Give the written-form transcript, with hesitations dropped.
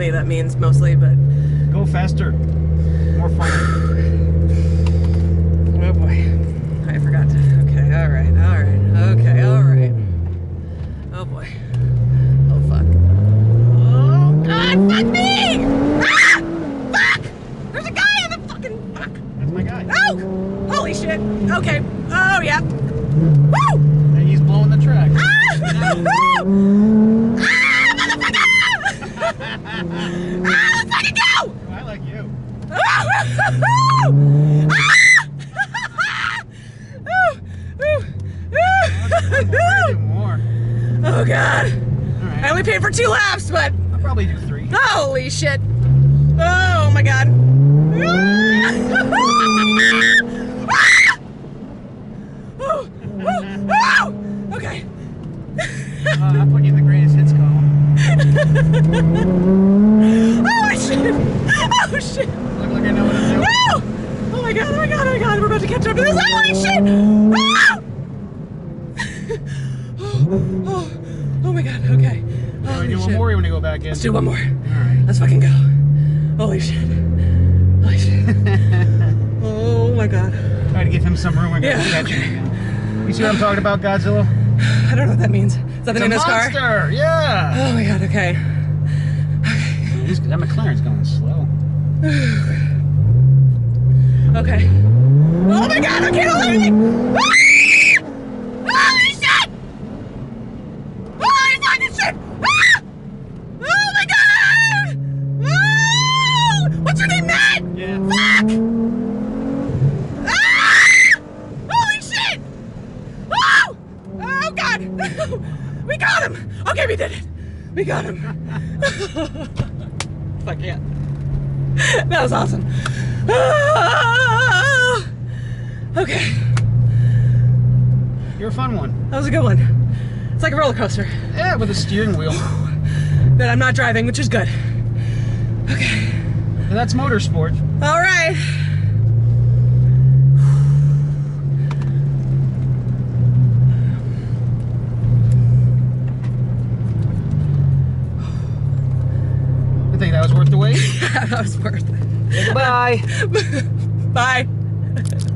any of that means mostly, but... Go faster. More fun. Oh boy. I forgot to... Okay, alright. Okay, alright. Oh boy. Oh fuck. Oh god, fuck me! Ah! Fuck! There's a guy in the fucking... Fuck! That's my guy. Oh! Holy shit. Okay. Oh yeah. Woo! And he's blowing the track. Ah! Motherfucker! Let's fucking go! I like you. More. Oh god. Alright. I only paid for 2 laps, but I'll probably do 3. holy shit. Oh my god. Okay. I'm putting you in the greatest hits column. Oh shit. Oh shit. Look like I know what I'm doing. No! Oh my god, oh my god, oh my god, we're about to catch up to this. Holy shit! Oh my god, okay. Holy do one more when we go back in. Let's do one more. Alright. Let's fucking go. Holy shit. Holy shit. Oh my god. Try to give him some room. Yeah, Okay. okay. You see what I'm talking about, Godzilla? I don't know what that means. Is that the name of this car? Monster! Yeah! Oh my god, okay. That McLaren's going slow. Okay. Oh my god, I can't hold anything! Holy shit! Holy fucking shit! Oh my god! Oh! What's your name, Matt? Yeah. Fuck! Holy shit! Oh! Oh god! We got him! Okay, we did it! We got him. Fuck yeah. That was awesome. Okay. You're a fun one. That was a good one. It's like a roller coaster Yeah, with a steering wheel. that I'm not driving, which is good. Okay. That's motorsport. All right. I think that was worth the wait. That was worth it. Goodbye. Bye.